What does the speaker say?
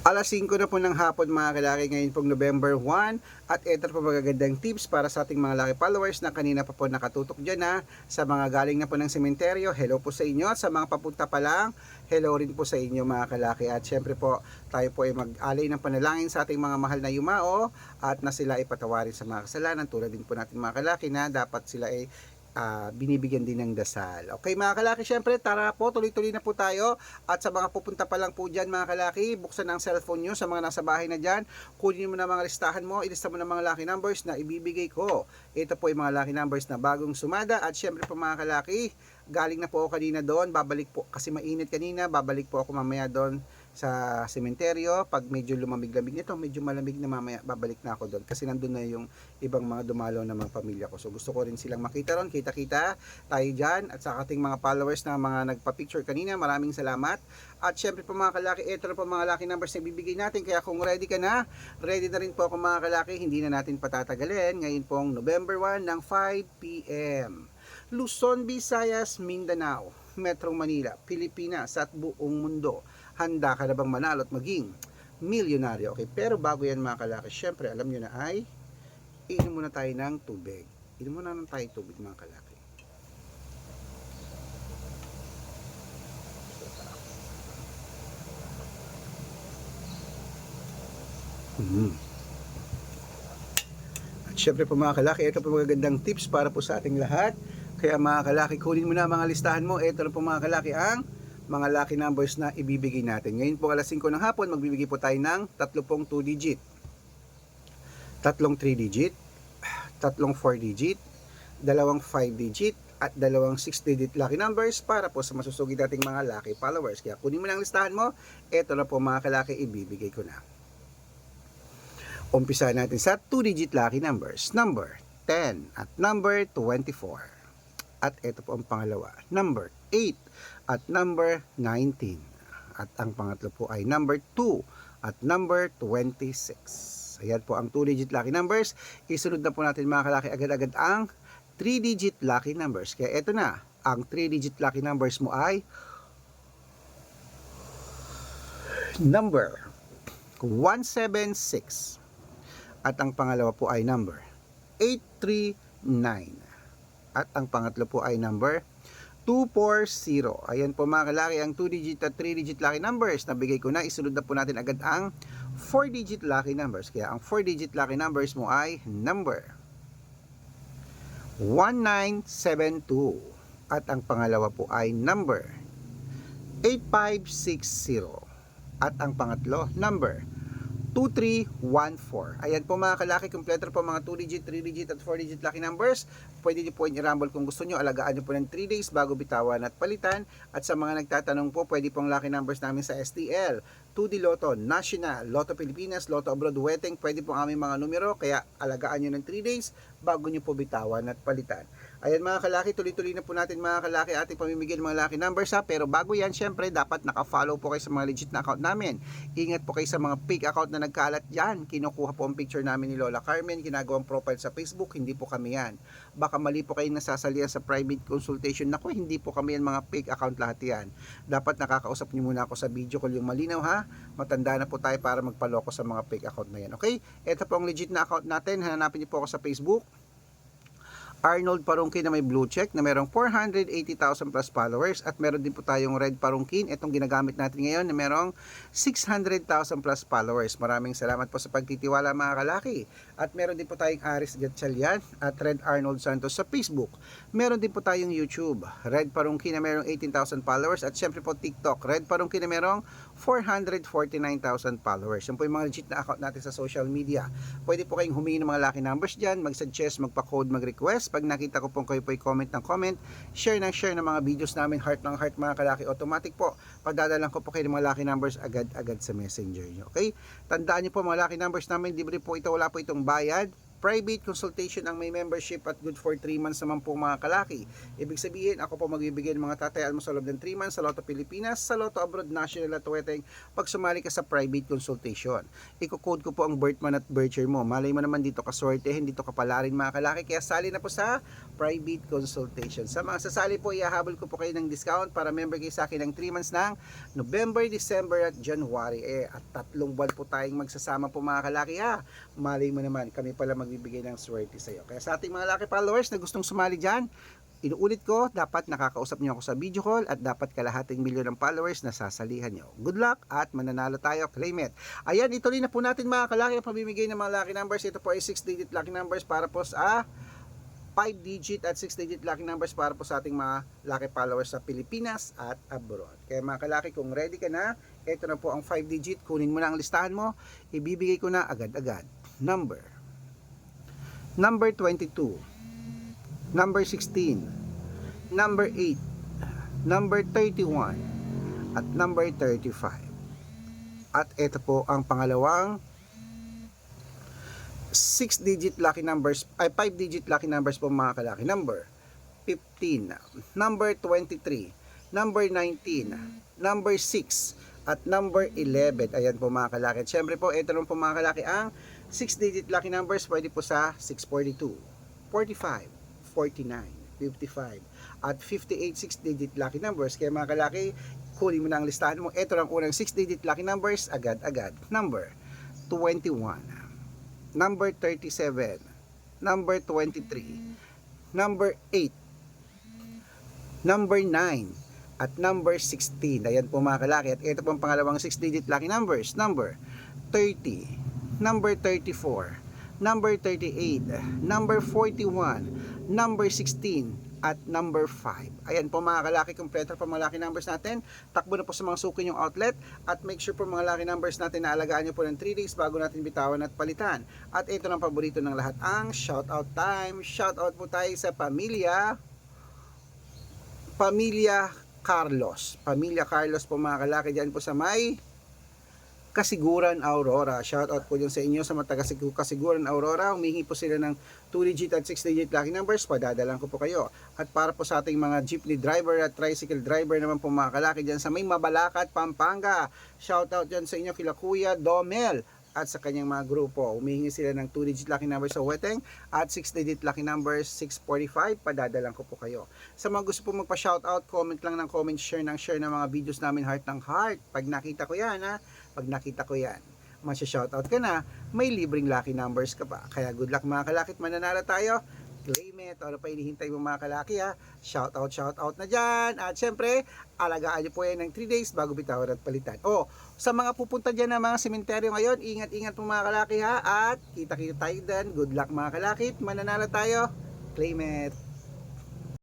Alas 5 na po ng hapon mga kalaki, ngayon pong November 1, at ito po magagandang tips para sa ating mga laki followers na kanina pa po nakatutok dyan na sa mga galing na po ng sementeryo. Hello po sa inyo, at sa mga papunta pa lang, hello rin po sa inyo mga kalaki. At syempre po tayo po ay mag-alay ng panalangin sa ating mga mahal na yumao at na sila ay patawarin sa mga kasalanan, tulad din po natin mga kalaki na dapat sila ay binibigyan din ng dasal. Okay mga kalaki, syempre tara po, tuloy-tuloy na po tayo. At sa mga pupunta pa lang po dyan mga kalaki, buksan ang cellphone nyo. Sa mga nasa bahay na dyan, kunin mo na mga listahan mo, ilista mo na mga lucky numbers na ibibigay ko. Ito po yung mga lucky numbers na bagong sumada. At syempre po mga kalaki, galing na po ako kanina doon, babalik po kasi mainit kanina, babalik po ako mamaya doon sa sementeryo. Pag medyo lumamig-lamig nito, medyo malamig na mamaya, babalik na ako doon kasi nandun na yung ibang mga dumalaw na mga pamilya ko. So gusto ko rin silang makita ron, kita-kita tayo dyan. At sa ating mga followers na mga nagpa-picture kanina, maraming salamat. At syempre po mga kalaki, ito na po mga lucky numbers na ibibigay natin. Kaya kung ready ka na, ready na rin po ako mga kalaki, hindi na natin patatagalin. Ngayon pong November 1 ng 5 p.m. Luzon, Visayas, Mindanao, Metro Manila, Pilipinas at buong mundo. Handa ka na bang manalo at maging milyonaryo? Okay, pero bago yan mga kalaki, syempre alam nyo na ay iinom muna tayo ng tubig. Inom muna tayo tubig mga kalaki. At syempre po mga kalaki, ito po magagandang tips para po sa ating lahat. Kaya mga kalaki, kunin mo na mga listahan mo. Ito na po mga kalaki ang mga lucky numbers na ibibigay natin. Ngayon po alas 5 ng hapon, magbibigay po tayo ng tatlong 2 digit, tatlong 3 digit, tatlong 4 digit, dalawang 5 digit, at dalawang 6 digit lucky numbers para po sa masusugid nating mga lucky followers. Kaya kunin mo na ang listahan mo. Ito na po mga kalaki, ibibigay ko na. Umpisa natin sa 2 digit lucky numbers, number 10 at number 24. At ito po ang pangalawa, number 8 at number 19. At ang pangatlo po ay number 2 at number 26. Ayan po ang 2 digit lucky numbers. Isunod na po natin mga kalaki agad-agad ang 3 digit lucky numbers. Kaya ito na, ang 3 digit lucky numbers mo ay number 176. At ang pangalawa po ay number 839. At ang pangatlo po ay number 240. Ayan po mga kalaki ang 2 digit at 3 digit lucky numbers. Nabigay ko na, isunod na po natin agad ang 4 digit lucky numbers. Kaya ang 4 digit lucky numbers mo ay number 1972. At ang pangalawa po ay number 8560. At ang pangatlo, number 2314. Ayan po mga kalaki, kompleto po mga 2 digit, 3 digit at 4 digit lucky numbers. Pwede niyo po i-rumble kung gusto niyo. Alagaan niyo po ng 3 days bago bitawan at palitan. At sa mga nagtatanong po, pwede pong lucky numbers namin sa STL, 2D Lotto, National, Lotto Pilipinas, Lotto Abroad, Weteng. Pwede pong aming mga numero, kaya alagaan niyo ng 3 days bago niyo po bitawan at palitan. Ayan mga kalaki, tuloy-tuloy na po natin mga kalaki ating pamimigay ng mga lucky numbers ha. Pero bago yan, syempre dapat naka-follow po kayo sa mga legit na account namin. Ingat po kayo sa mga fake account na nagkalat dyan. Kinukuha po ang picture namin ni Lola Carmen, ginagawang profile sa Facebook, hindi po kami yan. Baka mali po kayong nasasalihan sa private consultation. Naku, hindi po kami yan, mga fake account lahat yan. Dapat nakakausap niyo muna ako sa video call yung malinaw ha. Matanda na po tayo para magpaloko sa mga fake account na yan. Okay? Ito po ang legit na account natin. Hanapin niyo po ako sa Facebook. Arnold Parungkin na may blue check na merong 480,000 plus followers, at meron din po tayong Red Parungkin, itong ginagamit natin ngayon, na merong 600,000 plus followers. Maraming salamat po sa pagtitiwala mga kalaki. At meron din po tayong Aris Gatchalian at Red Arnold Santos sa Facebook. Meron din po tayong YouTube, Red Parungkin na merong 18,000 followers, at syempre po TikTok, Red Parungkin na merong 449,000 followers. Yan po yung mga legit na account natin sa social media. Pwede po kayong humingi ng mga lucky numbers dyan, mag-suggest, magpa-code, mag-request. Pag nakita ko pong kayo po comment ng comment, share ng mga videos namin, heart ng heart mga kalaki, automatic po pagdadalang ko po kayo ng mga lucky numbers agad-agad sa messenger nyo. Okay? Tandaan nyo po mga lucky numbers namin, libre po ito, wala po itong bayad. Private consultation ang may membership at good for 3 months naman po mga kalaki. Ibig sabihin, ako po magbibigay ng mga tatayaan mo sa loob ng 3 months sa Lotto Pilipinas, sa Lotto Abroad, National at Weteng pag sumali ka sa private consultation. Iko-code ko po ang birth month at birth year mo. Malay mo naman dito ka swertehin, dito ka palarin mga kalaki. Kaya sali na po sa private consultation. Sa mga sasali po, ihahabol ko po kayo ng discount para member kayo sa akin ng 3 months ng November, December at January. At 3 buwan po tayong magsasama po mga kalaki ha. Malay mo naman, kami pala magbibigay ng swerte sa iyo. Kaya sa ating mga lucky followers na gustong sumali dyan, inuulit ko, dapat nakakausap niyo ako sa video call at dapat kalahating milyon ng followers na sasalihan niyo. Good luck at mananalo tayo, claim it. Ayan, ituloy na po natin mga kalaki ang pamimigay ng mga lucky numbers. Ito po ay 6-digit lucky numbers para po sa 5-digit at 6-digit lucky numbers para po sa ating mga lucky followers sa Pilipinas at abroad. Kaya mga kalaki, kung ready ka na, ito na po ang 5-digit. Kunin mo na ang listahan mo. Ibibigay ko na agad-agad. Number 22, number 16, number 8, number 31, at number 35. At ito po ang pangalawang 6-digit lucky numbers, ay 5-digit lucky numbers po mga kalaki. Number 15, number 23, number 19, number 6, at number 11. Ayan po mga kalaki. At syempre po, ito naman po mga kalaki ang 6-digit lucky numbers. Pwede po sa 642, 45, 49, 55, at 58 6-digit lucky numbers. Kaya mga kalaki, kunin mo na ang listahan mo. Ito ang unang 6-digit lucky numbers, agad-agad. Number 21, number 37, number 23, number 8, number 9, at number 16. Ayan po mga kalaki. At ito po ang pangalawang 6-digit lucky numbers. Number 30, number 34, number 38, number 41, number 16, at number 5. Ayan po mga kalaki, kompleto po mga lucky numbers natin. Takbo na po sa mga suki yung outlet at make sure po mga lucky numbers natin na alagaan nyo po ng 3 days bago natin bitawan at palitan. At ito ng paborito ng lahat, ang shoutout time. Shoutout po tayo sa Pamilya Carlos. Pamilya Carlos po mga kalaki dyan po sa may Kasiguran, Aurora. Shoutout po dyan sa inyo sa mga Kasiguran, Aurora. Humingi po sila ng 2-digit at 6-digit lucky numbers. Padadalan ko po kayo. At para po sa ating mga jeepney driver at tricycle driver naman po mga kalaki dyan sa may Mabalacat, Pampanga. Shoutout dyan sa inyo kila Kuya Domel at sa kanyang mga grupo. Humihingi sila ng 2-digit lucky numbers sa Weteng at 6-digit lucky numbers 645. Padadalan ko po kayo. Sa mga gusto po magpa-shoutout, comment lang ng comment, share ng mga videos namin heart ng heart. Pag nakita ko yan pag nakita ko yan, masya-shoutout ka na, may libreng lucky numbers ka pa. Kaya good luck mga kalakit, mananalo tayo. Claim it. Ano pa hinihintay mo mga kalaki ha? Shoutout na dyan. At syempre, alagaan nyo po yan ng 3 days bago bitawan at palitan. Sa mga pupunta dyan ng mga sementeryo ngayon, ingat-ingat po mga kalaki ha. At kita-kita tayo din. Good luck mga kalakit, mananalo tayo. Claim it.